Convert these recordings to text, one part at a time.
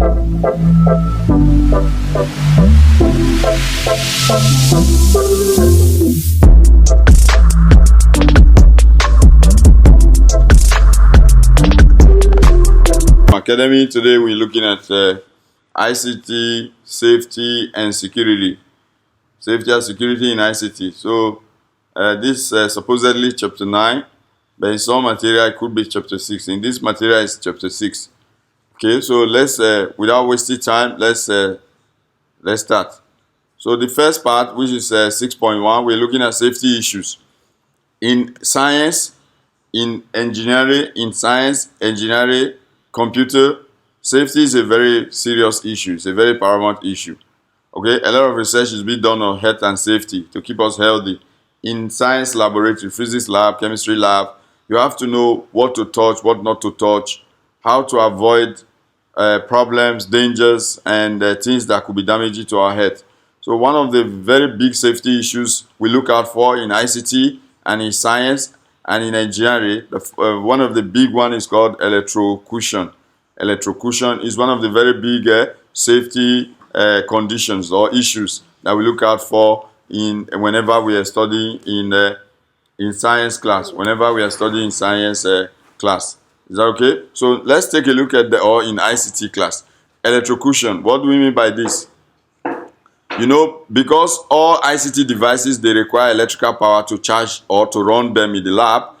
Academy. Today we're looking at ICT, safety and security. Safety and security in ICT. So this supposedly chapter 9, but in some material it could be chapter 6. In this material is chapter 6. Okay, so let's without wasting time, let's start. So the first part, which is 6.1, we're looking at safety issues in science, in engineering, computer. Safety is a very serious issue. It's a very paramount issue. Okay, a lot of research is being done on health and safety to keep us healthy. In science laboratory, physics lab, chemistry lab, you have to know what to touch, what not to touch, how to avoid problems, dangers, and things that could be damaging to our health. So one of the very big safety issues we look out for in ICT and in science and in engineering, one of the big one is called electrocution. Electrocution is one of the very big safety conditions or issues that we look out for whenever we are studying in science class. Whenever we are studying science class, is that okay? So let's take a look at in ICT class. Electrocution. What do we mean by this? You know, because all ICT devices, they require electrical power to charge or to run them in the lab.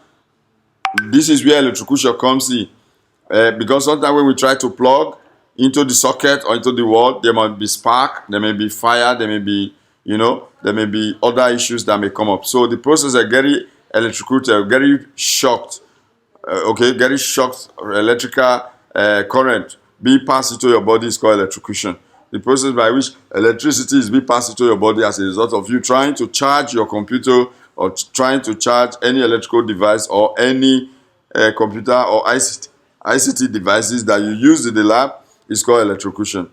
This is where electrocution comes in. Because sometimes when we try to plug into the socket or into the wall, there might be spark, there may be fire, there may be, there may be other issues that may come up. So the process of getting electrocuted, very shocked, getting shocked electrical current being passed into your body is called electrocution. The process by which electricity is being passed into your body as a result of you trying to charge your computer or trying to charge any electrical device or any computer or ICT devices that you use in the lab is called electrocution.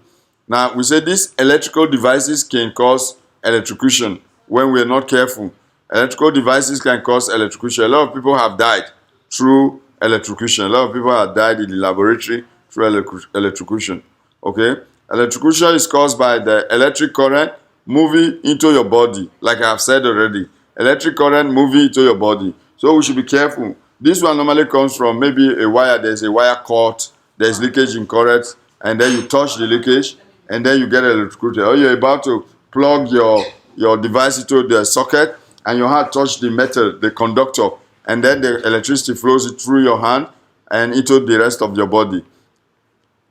Now, we say these electrical devices can cause electrocution when we are not careful. Electrical devices can cause electrocution. A lot of people have died through electrocution. A lot of people have died in the laboratory through electrocution. Okay? Electrocution is caused by the electric current moving into your body, like I have said already. Electric current moving into your body. So we should be careful. This one normally comes from maybe a wire. There's a wire caught, there's leakage in current, and then you touch the leakage, and then you get electrocuted. Or you're about to plug your device into the socket, and your hand touch the metal, the conductor, and then the electricity flows it through your hand and into the rest of your body,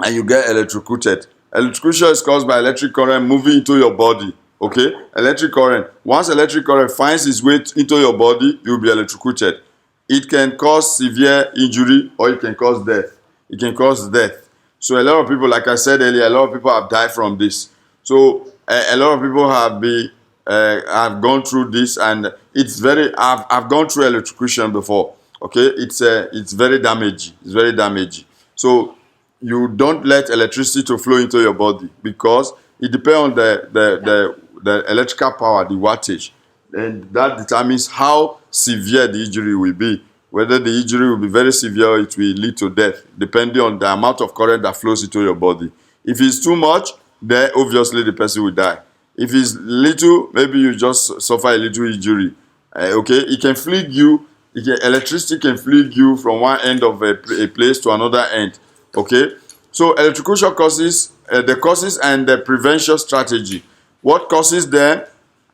and you get electrocuted. Electrocution is caused by electric current moving into your body. Okay, electric current. Once electric current finds its way into your body, you'll be electrocuted. It can cause severe injury or it can cause death. It can cause death. So a lot of people, like I said earlier, a lot of people have died from this. So a lot of people have gone through this, and it's very. I've gone through electrocution before. Okay, it's very damaging. It's very damaging. So you don't let electricity to flow into your body because it depends on the electrical power, the wattage, and that determines how severe the injury will be. Whether the injury will be very severe or it will lead to death, depending on the amount of current that flows into your body. If it's too much, then obviously the person will die. If it's little, maybe you just suffer a little injury. Okay, it can fleet you. Electricity can fleet you from one end of a place to another end. Okay, so electrocution causes the causes and the prevention strategy. What causes them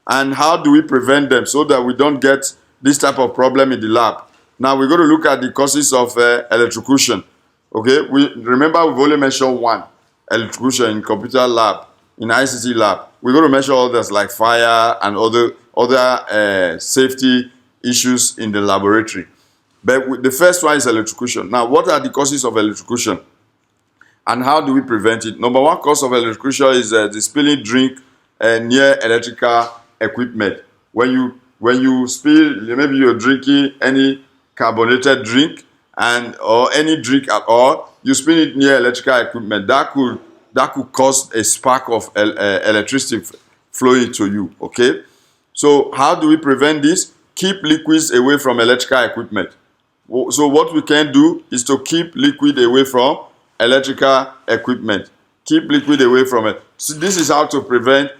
and how do we prevent them so that we don't get this type of problem in the lab? Now we're going to look at the causes of electrocution. Okay, we've only mentioned one, electrocution in computer lab, in ICT lab. We're going to mention others like fire and other safety issues in the laboratory. But the first one is electrocution. Now, what are the causes of electrocution? And how do we prevent it? Number one cause of electrocution is the spilling drink near electrical equipment. When you spill, maybe you're drinking any carbonated drink or any drink at all, you spill it near electrical equipment. That could cause a spark of electricity flowing to you. Okay. So how do we prevent this? Keep liquids away from electrical equipment. So what we can do is to keep liquid away from electrical equipment. Keep liquid away from it. So this is how to prevent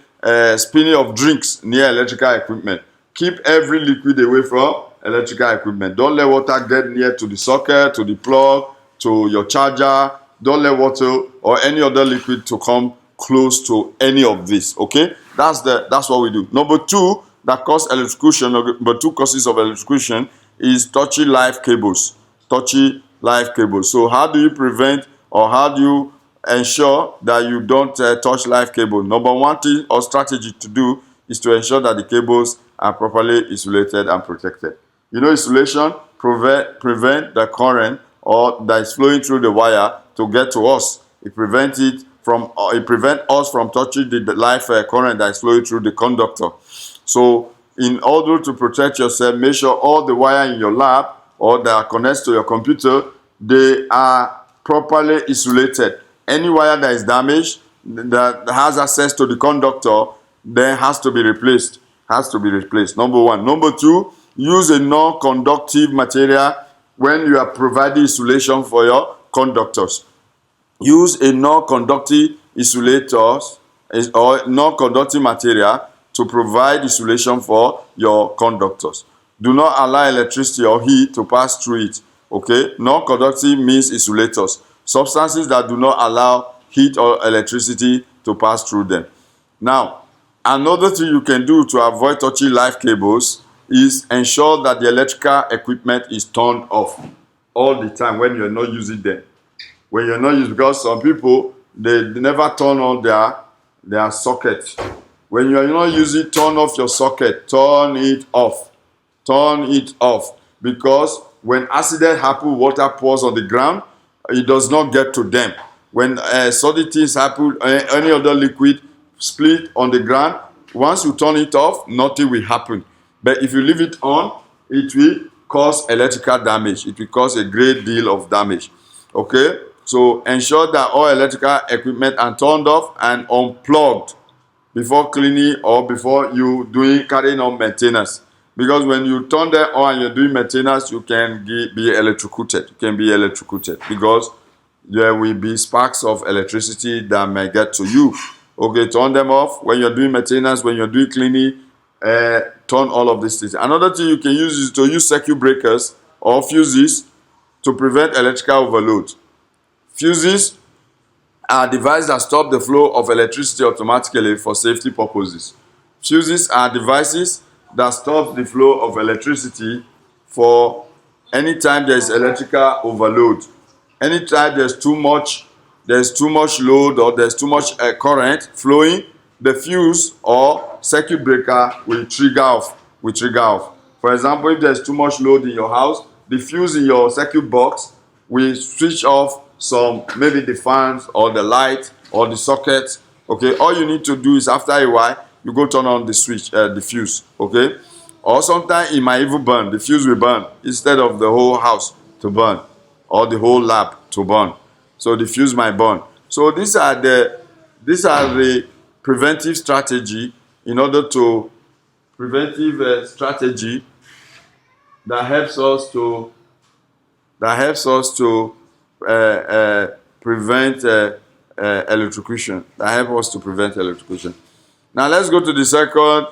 spilling of drinks near electrical equipment. Keep every liquid away from electrical equipment. Don't let water get near to the socket, to the plug, to your charger. Don't let water or any other liquid to come close to any of this. Okay, that's what we do. Number two that cause electrocution. Number two causes of electrocution is touchy live cables. Touchy live cables. So how do you prevent or how do you ensure that you don't touch live cable? Number one thing or strategy to do is to ensure that the cables are properly insulated and protected. You know, insulation prevent the current or that is flowing through the wire to get to us. It prevents us from touching the live current that is flowing through the conductor. So in order to protect yourself, make sure all the wire in your lab or that connects to your computer, they are properly insulated. Any wire that is damaged, that has access to the conductor, then has to be replaced. Number one. Number two, use a non-conductive material when you are providing insulation for your conductors. Use a non-conductive insulators or non-conductive material to provide insulation for your conductors. Do not allow electricity or heat to pass through it. Okay, non-conductive means insulators, substances that do not allow heat or electricity to pass through them. Now, another thing you can do to avoid touching live cables is ensure that the electrical equipment is turned off all the time when you're not using them. When you're not using, because some people they never turn on their socket. When you are not using, turn off your socket. Turn it off. Because when accident happen, water pours on the ground, it does not get to them. When solid things happen, any other liquid split on the ground, once you turn it off, nothing will happen. But if you leave it on, it will cause electrical damage. It will cause a great deal of damage. Okay, so ensure that all electrical equipment are turned off and unplugged before cleaning or before you carrying on maintenance. Because when you turn them on and you're doing maintenance, you can be electrocuted. Because there will be sparks of electricity that may get to you. Okay, turn them off when you're doing maintenance, when you're doing cleaning. Turn all of these things. Another thing you can use is to use circuit breakers or fuses to prevent electrical overload. Fuses are devices that stop the flow of electricity automatically for safety purposes. Fuses are devices that stop the flow of electricity for anytime there is electrical overload. Anytime there's too much load or there's too much current flowing, the fuse or circuit breaker will trigger off. For example, if there's too much load in your house, the fuse in your circuit box will switch off maybe the fans or the light or the socket. Okay, all you need to do is after a while, you go turn on the switch, the fuse. Okay, or sometimes it might even burn. The fuse will burn instead of the whole house to burn or the whole lab to burn. So the fuse might burn. So these are the preventive strategy strategy that helps us to prevent electrocution. Now let's go to the second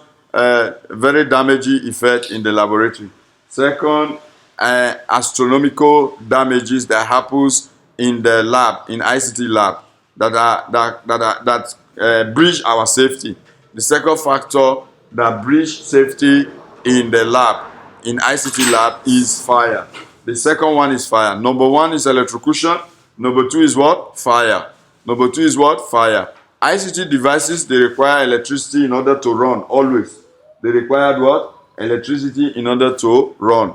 very damaging effect in the laboratory. Second, astronomical damages that happens in the lab, in ICT lab, that breach our safety. The second factor that breach safety in the lab, in ICT lab, is fire. The second one is fire. Number one is electrocution. Number two is what? Fire. ICT devices, they require electricity in order to run, always. They require what? Electricity in order to run.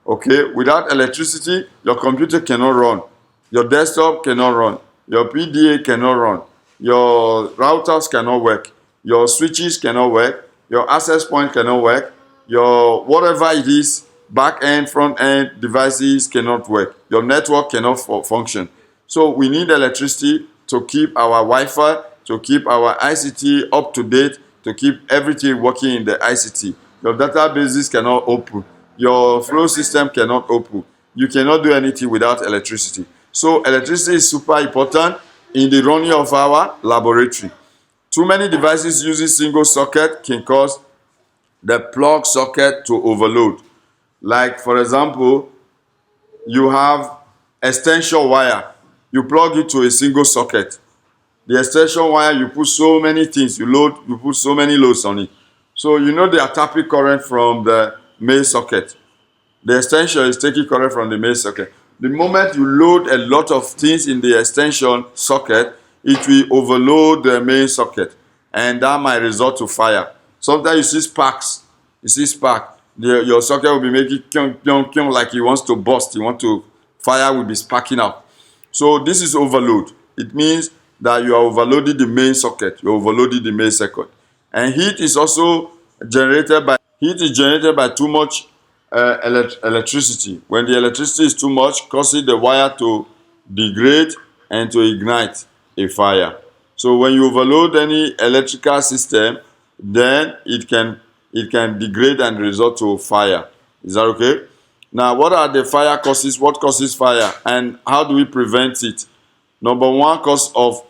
Okay? Without electricity, your computer cannot run. Your desktop cannot run. Your PDA cannot run. Your routers cannot work. Your switches cannot work. Your access point cannot work. Your whatever it is, back end, front end devices cannot work. Your network cannot function. So we need electricity to keep our Wi-Fi, to keep our ICT up to date, to keep everything working in the ICT. Your databases cannot open. Your flow system cannot open. You cannot do anything without electricity. So electricity is super important in the running of our laboratory. Too many devices using single socket can cause the plug socket to overload. Like, for example, you have extension wire. You plug it to a single socket. The extension wire, you put so many things, you put so many loads on it. So you know they are tapping current from the main socket. The extension is taking current from the main socket. The moment you load a lot of things in the extension socket, it will overload the main socket, and that might result to fire. Sometimes you see sparks. You see spark. Your socket will be making kyong, kyong, kyong, like it wants to burst. Fire will be sparking out. So this is overload. It means that you are overloading the main socket. You're overloading the main circuit. And heat is generated by too much electricity. When the electricity is too much, causing the wire to degrade and to ignite a fire. So when you overload any electrical system, then it can degrade and result to fire. Is that okay? Now, what are the fire causes? What causes fire, and how do we prevent it? Number one cause of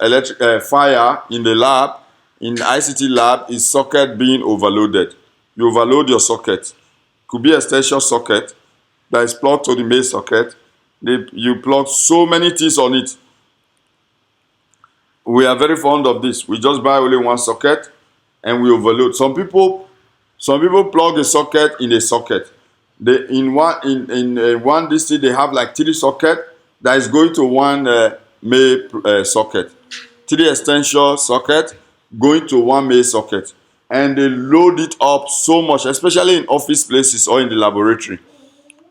fire in the lab, in the ICT lab, is socket being overloaded. You overload your socket. Could be a extension socket that is plugged to the main socket. You plug so many things on it. We are very fond of this. We just buy only one socket and we overload. Some people plug a socket in a socket. In one district they have like 3 sockets that is going to one main socket. 3 extension socket going to one main socket, and they load it up so much, especially in office places or in the laboratory.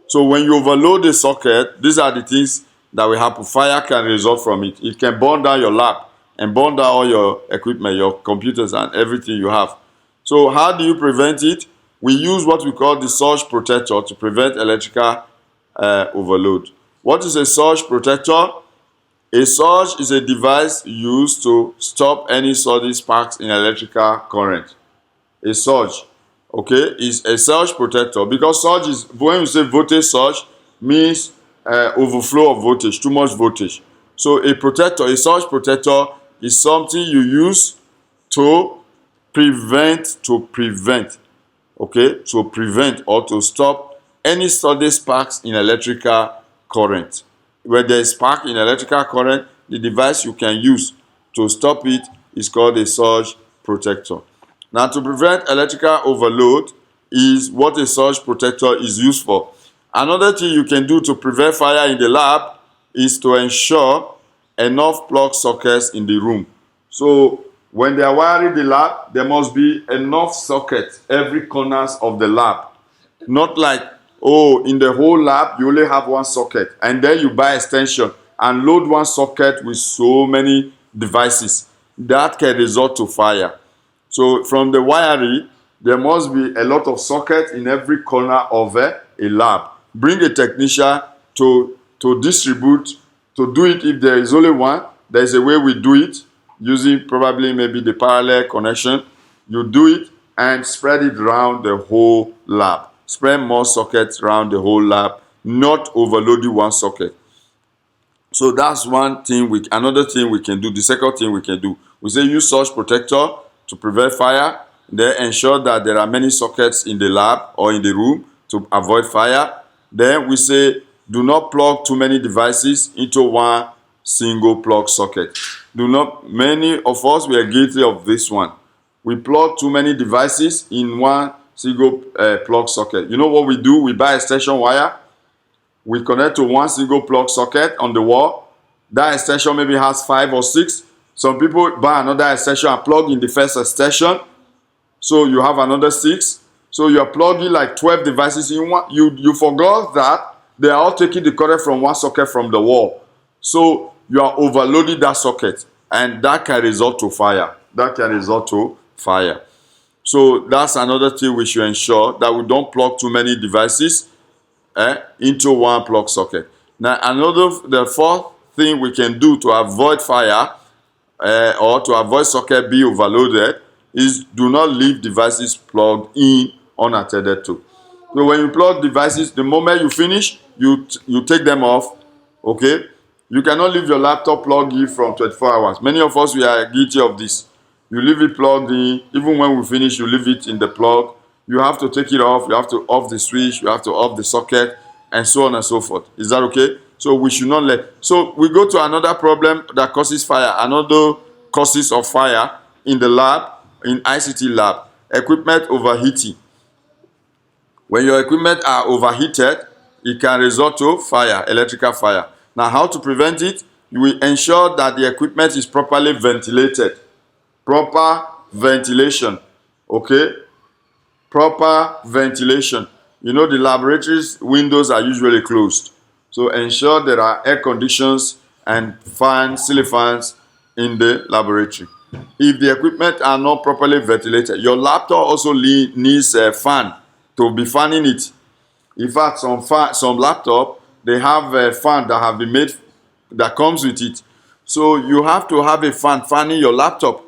So when you overload the socket, these are the things that will happen. Fire can result from it. It can burn down your lab and burn down all your equipment, your computers and everything you have. So how do you prevent it? We use what we call the surge protector to prevent electrical overload. What is a surge protector? A surge is a device used to stop any sudden sparks in electrical current. A surge, okay, is a surge protector, because surge is, when you say voltage surge, means overflow of voltage, too much voltage. So a surge protector is something you use to prevent, okay, to prevent or to stop any sudden sparks in electrical current. Where there is spark in electrical current, the device you can use to stop it is called a surge protector. Now, to prevent electrical overload is what a surge protector is used for. Another thing you can do to prevent fire in the lab is to ensure enough plug sockets in the room. So when they are wiring the lab, there must be enough sockets every corners of the lab. Not like, oh, in the whole lab you only have one socket, and then you buy extension and load one socket with so many devices. That can result to fire. So from the wiring, there must be a lot of sockets in every corner of a lab. Bring a technician to distribute, to do it. If there is only one, there is a way we do it, using probably maybe the parallel connection. You do it and spread it around the whole lab. Spread more sockets around the whole lab, not overloading one socket. So that's one thing. Another thing we can do, the second thing we can do, we say use surge protector to prevent fire. Then ensure that there are many sockets in the lab or in the room to avoid fire. Then we say do not plug too many devices into one single plug socket. Many of us, we are guilty of this one. We plug too many devices in one single plug socket. You know what we do? We buy extension wire. We connect to one single plug socket on the wall. That extension maybe has 5 or 6. Some people buy another extension and plug in the first extension. So you have another 6. So you are plugging like 12 devices in one. You forgot that they are all taking the current from one socket from the wall. So you are overloading that socket, and that can result to fire. So that's another thing we should ensure, that we don't plug too many devices into one plug socket. Now, the fourth thing we can do to avoid fire or to avoid socket being overloaded is do not leave devices plugged in unattended to. So when you plug devices, the moment you finish, you take them off, okay? You cannot leave your laptop plugged in from 24 hours. Many of us, we are guilty of this. You leave it plugged in. Even when we finish, you leave it in the plug. You have to take it off. You have to off the switch. You have to off the socket, and so on and so forth. Is that okay? So we should not let. So we go to another problem that causes fire. Another causes of fire in the lab, in ICT lab. Equipment overheating. When your equipment are overheated, it can result to fire, electrical fire. Now, how to prevent it? You will ensure that the equipment is properly ventilated. Proper ventilation. Okay? Proper ventilation. You know, the laboratory's windows are usually closed. So ensure there are air conditions and fans, ceiling fans in the laboratory. If the equipment are not properly ventilated, your laptop also needs a fan to be fanning it. In fact, some laptop, they have a fan that have been made that comes with it. So you have to have a fan fanning your laptop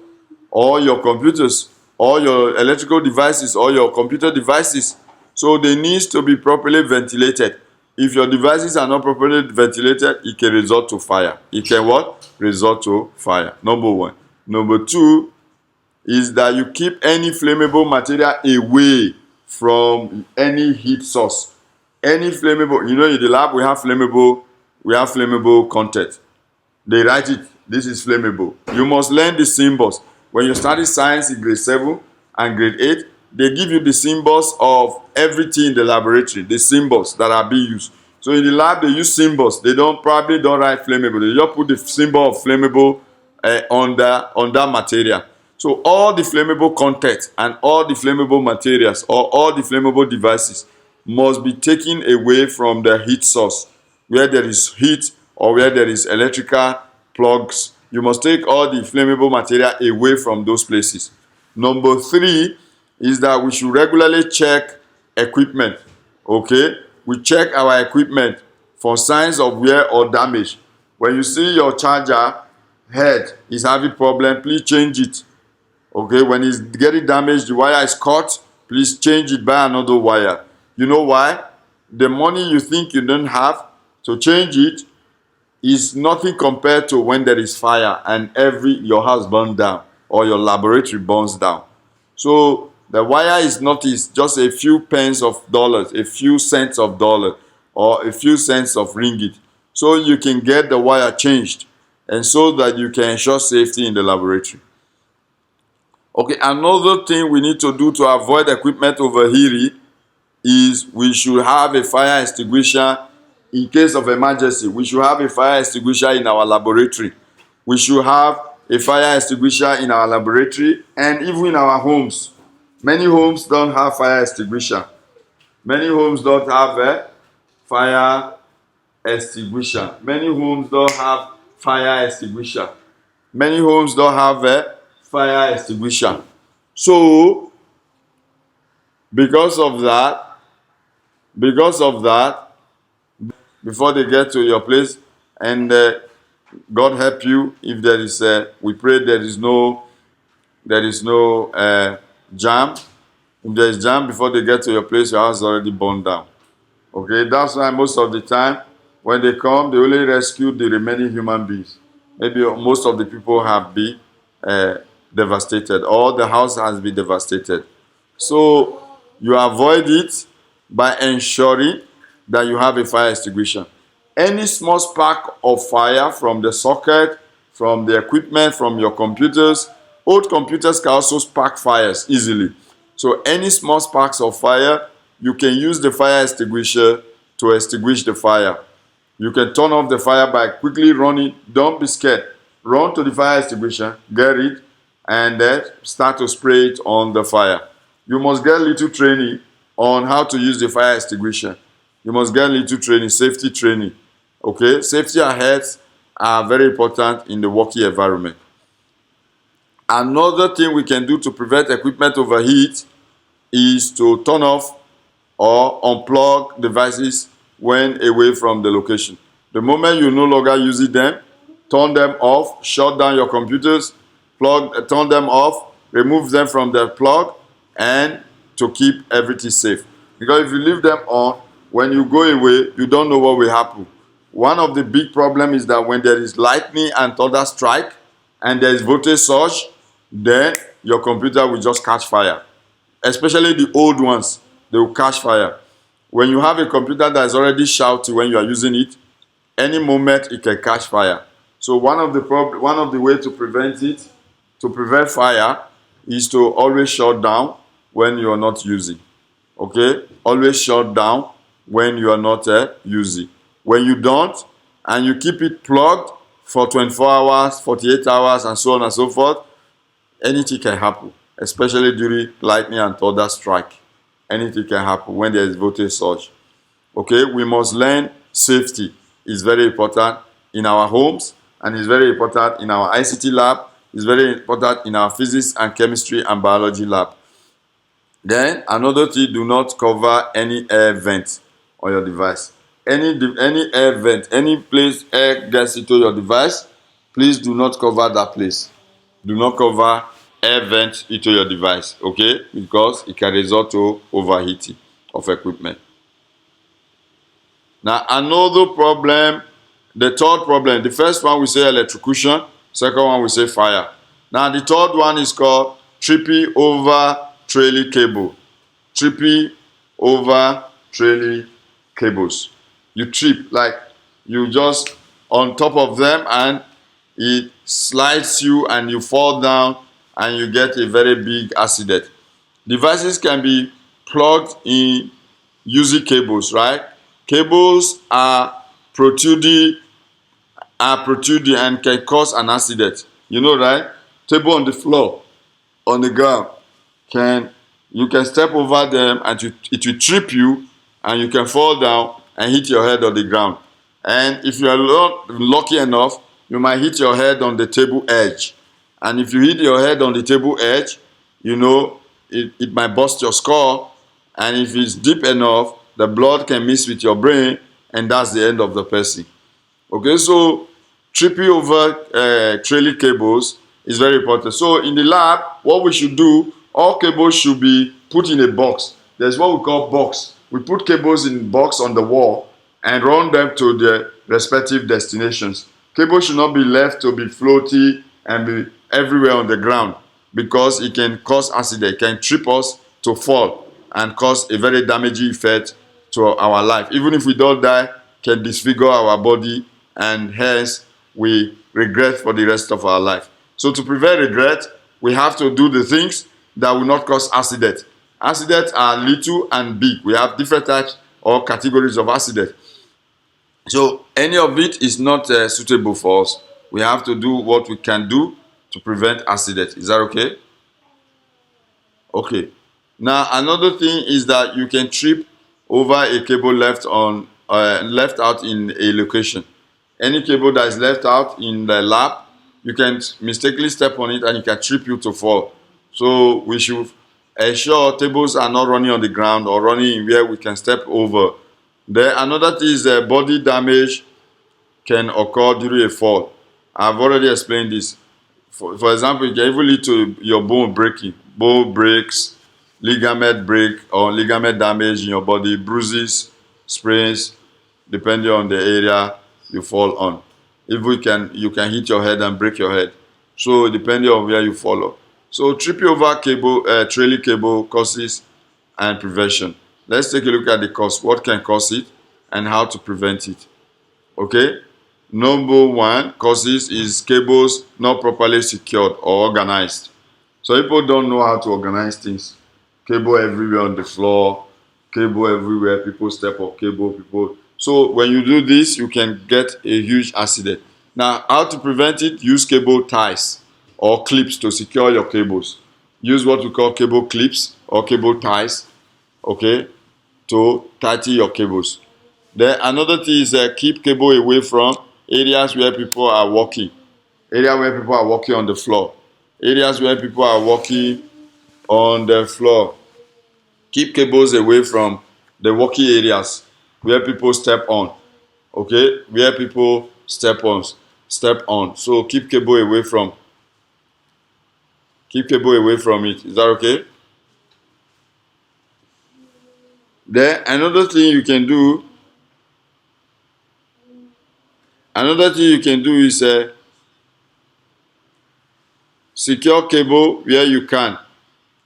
or your computers or your electrical devices or your computer devices. So they need to be properly ventilated. If your devices are not properly ventilated, it can result to fire. It can what? Result to fire. Number one. Number two is that you keep any flammable material away from any heat source. Any flammable, you know, in the lab we have flammable content. They write it, this is flammable. You must learn the symbols. When you study science in grade 7 and grade 8, they give you the symbols of everything in the laboratory, the symbols that are being used. So in the lab, they use symbols. They probably don't write flammable. They just put the symbol of flammable on that material. So all the flammable content and all the flammable materials or all the flammable devices must be taken away from the heat source. Where there is heat or where there is electrical plugs, you must take all the flammable material away from those places. Number three is that we should regularly check equipment. Okay? We check our equipment for signs of wear or damage. When you see your charger head is having problem, please change it. Okay? When it's getting damaged, the wire is cut, please change it by another wire. You know why? The money you think you don't have to change it is nothing compared to when there is fire and your house burns down or your laboratory burns down. So the wire is not just a few pence of dollars, a few cents of dollar, or a few cents of ringgit. So you can get the wire changed and so that you can ensure safety in the laboratory. Okay, another thing we need to do to avoid equipment overheating is we should have a fire extinguisher in case of emergency. We should have a fire extinguisher in our laboratory. We should have a fire extinguisher in our laboratory and even in our homes. Many homes don't have fire extinguisher. Many homes don't have a fire extinguisher. Many homes don't have fire extinguisher. Many homes don't have a fire extinguisher. So, because of that, before they get to your place, and God help you if there is we pray there is no jam. If there is jam before they get to your place, your house is already burned down. Okay, that's why most of the time when they come, they only rescue the remaining human beings. Maybe most of the people have been devastated or the house has been devastated. So you avoid it by ensuring that you have a fire extinguisher. Any small spark of fire from the socket, from the equipment, from your computers, old computers can also spark fires easily. So any small sparks of fire, you can use the fire extinguisher to extinguish the fire. You can turn off the fire by quickly running. Don't be scared. Run to the fire extinguisher, get it, and then start to spray it on the fire. You must get little training on how to use the fire extinguisher. You must get little training, safety training. Okay? Safety and health are very important in the working environment. Another thing we can do to prevent equipment overheat is to turn off or unplug devices when away from the location. The moment you no longer using them, turn them off, shut down your computers, turn them off, remove them from the plug, and to keep everything safe. Because if you leave them on, when you go away, you don't know what will happen. One of the big problems is that when there is lightning and thunder strike and there is voltage surge, then your computer will just catch fire. Especially the old ones, they will catch fire. When you have a computer that is already shouting when you are using it, any moment it can catch fire. So one of the ways to prevent fire, is to always shut down when you are not using. Okay, always shut down when you are not using. When you don't, and you keep it plugged for 24 hours, 48 hours, and so on and so forth, anything can happen, especially during lightning and thunder strike. Anything can happen when there is voltage surge. Okay, we must learn safety. It's very important in our homes, and it's very important in our ICT lab. It's very important in our physics and chemistry and biology lab. Then another thing, do not cover any air vent on your device. Any air vent, any place air gets into your device, please do not cover that place. Do not cover air vent into your device, okay? Because it can result to overheating of equipment. Now another problem, the third problem, the first one we say electrocution, second one we say fire. Now the third one is called tripping over trailing cable. Tripping over trailing cables. You trip, like you just on top of them and it slides you and you fall down and you get a very big accident. Devices can be plugged in using cables, right? Cables are protruding and can cause an accident. You know, right? Table on the floor, on the ground, you can step over them and it will trip you and you can fall down and hit your head on the ground. And if you are lucky enough, you might hit your head on the table edge. And if you hit your head on the table edge, you know, it might burst your skull. And if it's deep enough, the blood can mix with your brain, and that's the end of the person. Okay, so tripping over trailing cables is very important. So in the lab, what we should do, all cables should be put in a box. There's what we call box. We put cables in box on the wall and run them to their respective destinations. Cables should not be left to be floaty and be everywhere on the ground, because it can cause accident. It can trip us to fall and cause a very damaging effect to our life. Even if we don't die, can disfigure our body, and hence we regret for the rest of our life. So to prevent regret, we have to do the things that will not cause accident. Accidents are little and big. We have different types or categories of accident. So any of it is not suitable for us. We have to do what we can do to prevent accident. Is that okay? Okay. Now another thing is that you can trip over a cable left out in a location. Any cable that is left out in the lab, you can mistakenly step on it and it can trip you to fall. So we should ensure tables are not running on the ground or running in where we can step over. Then another thing is body damage can occur during a fall. I've already explained this. For example, it can even lead to your bone breaking. Bone breaks, ligament break, or ligament damage in your body, bruises, sprains, depending on the area you fall on. If you can hit your head and break your head. So depending on where you follow. So tripping over trailing cable causes and prevention. Let's take a look at the cause. What can cause it and how to prevent it. Okay. Number one causes is cables not properly secured or organized. So people don't know how to organize things. Cable everywhere on the floor, cable everywhere, people step on cable. So when you do this, you can get a huge accident. Now, how to prevent it? Use cable ties or clips to secure your cables. Use what we call cable clips or cable ties, okay, to tighten your cables. Then another thing is keep cable away from areas where people are walking. Area where people are walking on the floor. Areas where people are walking on the floor. Keep cables away from the walking areas where people step on. Okay? Where people step on. So keep cable away from it. Is that okay? Then another thing you can do Another thing you can do is secure cable where you can,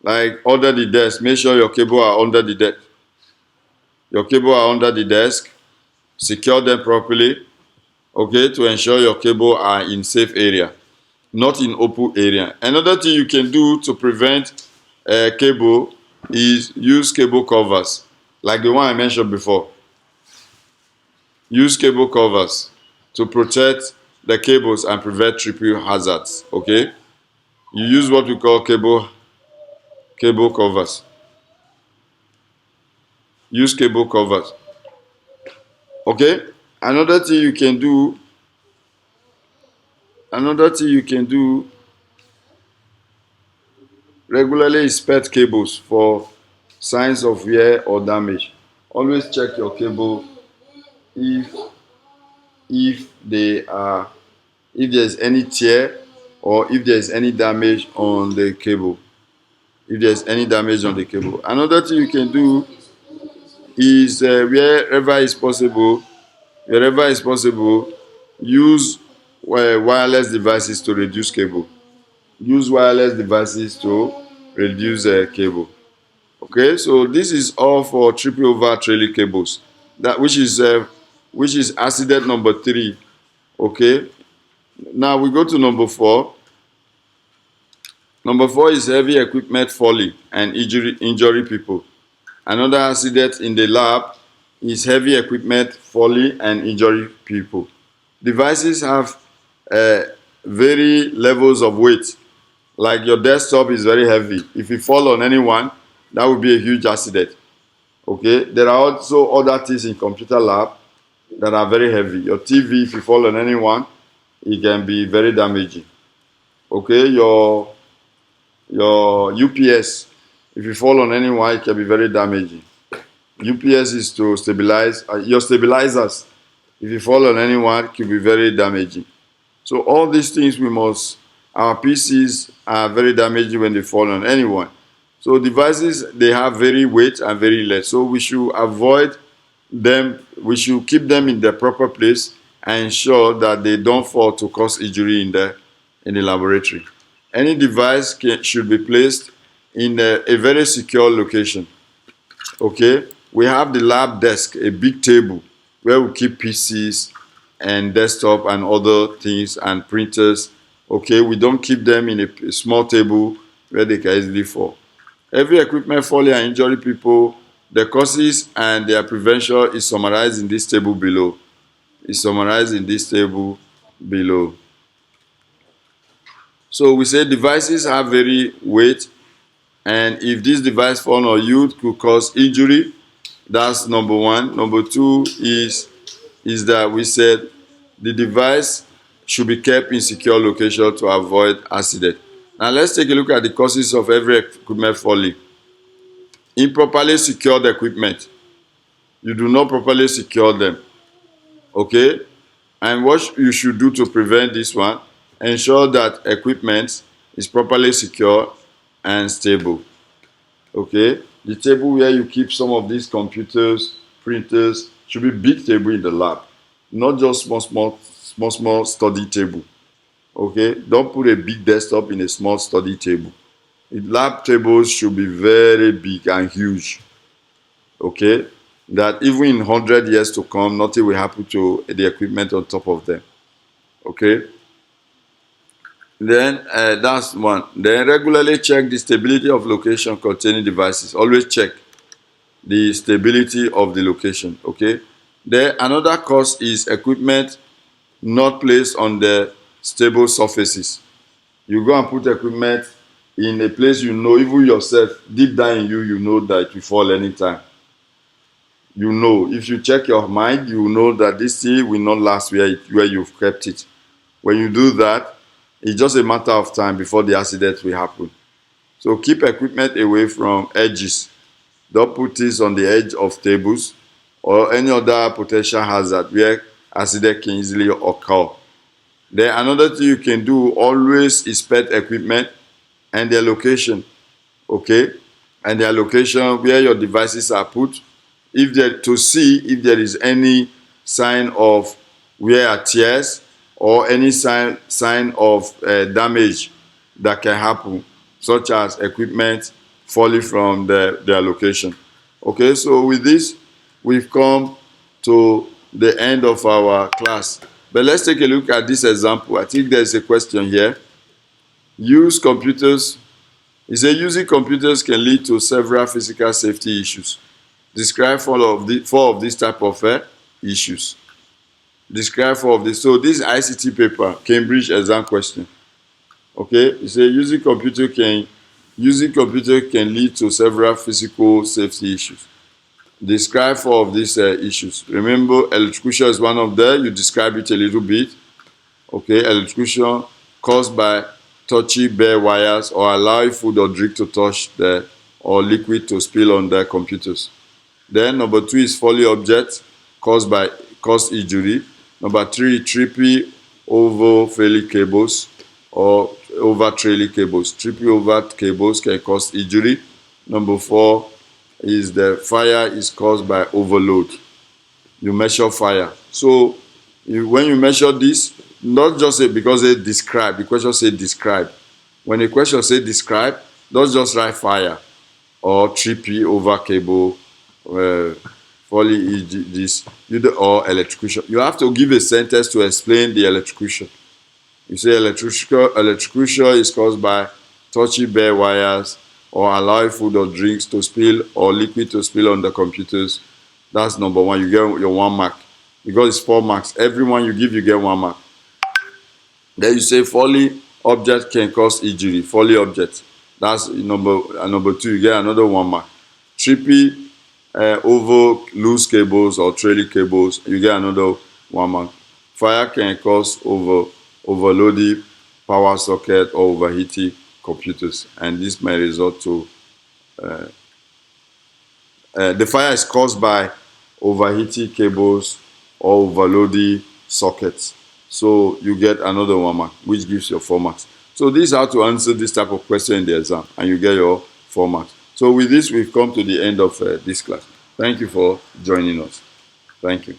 like under the desk. Make sure your cable are under the desk. Your cable are under the desk. Secure them properly, okay, to ensure your cable are in safe area, not in open area. Another thing you can do to prevent cable is use cable covers, like the one I mentioned before. Use cable covers to protect the cables and prevent tripping hazards. Okay, you use what we call cable covers. Use cable covers. Okay. Another thing you can do. Another thing you can do regularly inspect cables for signs of wear or damage. Always check your cable if they are if there's any tear or if there's any damage on the cable. If there's any damage on the cable. Another thing you can do is wherever is possible, use wireless devices to reduce cable. Use wireless devices to reduce cable. Okay, so this is all for tripping over trailing cables. That which is accident number 3. Okay, now we go to number 4. Number 4 is heavy equipment falling and injury people. Another accident in the lab is heavy equipment falling and injury people. Devices have very levels of weight. Like your desktop is very heavy. If you fall on anyone, that would be a huge accident. Okay, there are also other things in computer lab that are very heavy. Your TV, if you fall on anyone, it can be very damaging. Okay, your UPS, if you fall on anyone, it can be very damaging. UPS is to stabilize your stabilizers. If you fall on anyone, it can be very damaging. So all these things our PCs are very damaging when they fall on anyone. So devices, they have very weight and very less. So we should avoid them. We should keep them in the proper place and ensure that they don't fall to cause injury in the laboratory. Any device should be placed in a very secure location. Okay, we have the lab desk, a big table where we keep PCs and desktop and other things and printers. Okay, we don't keep them in a small table where they can easily fall. Every equipment falling and injury people, the causes and their prevention is summarized in this table below. So we say devices have very weight, and if this device fall on you, it could cause injury. That's number 1. Number 2 is that we said the device should be kept in secure location to avoid accident. Now let's take a look at the causes of every equipment falling. Improperly secured equipment. You do not properly secure them. Okay? And what you should do to prevent this one, ensure that equipment is properly secure and stable. Okay? The table where you keep some of these computers, printers, should be big table in the lab. Not just small study table. Okay, don't put a big desktop in a small study table. The lab tables should be very big and huge. Okay, that even in 100 years to come, nothing will happen to the equipment on top of them. Okay, then that's one. Then regularly check the stability of location containing devices. Always check the stability of the location. Okay, then another cause is equipment not placed on the stable surfaces. You go and put equipment in a place you know, even yourself, deep down in you, you know that it will fall anytime. You know, if you check your mind, you know that this thing will not last where you've kept it. When you do that, it's just a matter of time before the accident will happen. So keep equipment away from edges. Don't put this on the edge of tables or any other potential hazard where accident can easily occur. Then another thing you can do, always inspect equipment and their location. Okay? And their location where your devices are put. To see if there is any sign of where are tears or any sign of damage that can happen, such as equipment falling from their location. Okay, so with this, we've come to the end of our class. But let's take a look at this example. I think there's a question here. Use computers. It says using computers can lead to several physical safety issues. Describe four of these type of issues. Describe four of these. So this ICT paper, Cambridge exam question. Okay, it says using computer can lead to several physical safety issues. Describe four of these issues. Remember, electrocution is one of them. You describe it a little bit. Okay, electrocution caused by touching bare wires or allowing food or drink to touch or liquid to spill on their computers. Then number 2 is falling objects caused injury. Number 3, tripping over failing cables or over trailing cables. Tripping over cables can cause injury. Number 4 is the fire is caused by overload. You measure fire. So when you measure this, not just say because they describe, the question say describe. When the question say describe, don't just write fire or tripping over cable, falling this, or electrocution. You have to give a sentence to explain the electrocution. You say electrocution is caused by touching bare wires or allowing food or drinks to spill or liquid to spill on the computers. That's number 1. You get your 1 mark. Because it's 4 marks. Every one you give, you get 1 mark. Then you say falling object can cause injury. Falling object. That's number 2. You get another 1 mark. Tripping over loose cables or trailing cables. You get another 1 mark. Fire can cause overloading power socket or overheating computers, and this may result to the fire is caused by overheating cables or overloading sockets. So you get another 1 mark, which gives you 4 marks. So this is how to answer this type of question in the exam, and you get your 4 marks. So with this, we've come to the end of this class. Thank you for joining us. Thank you.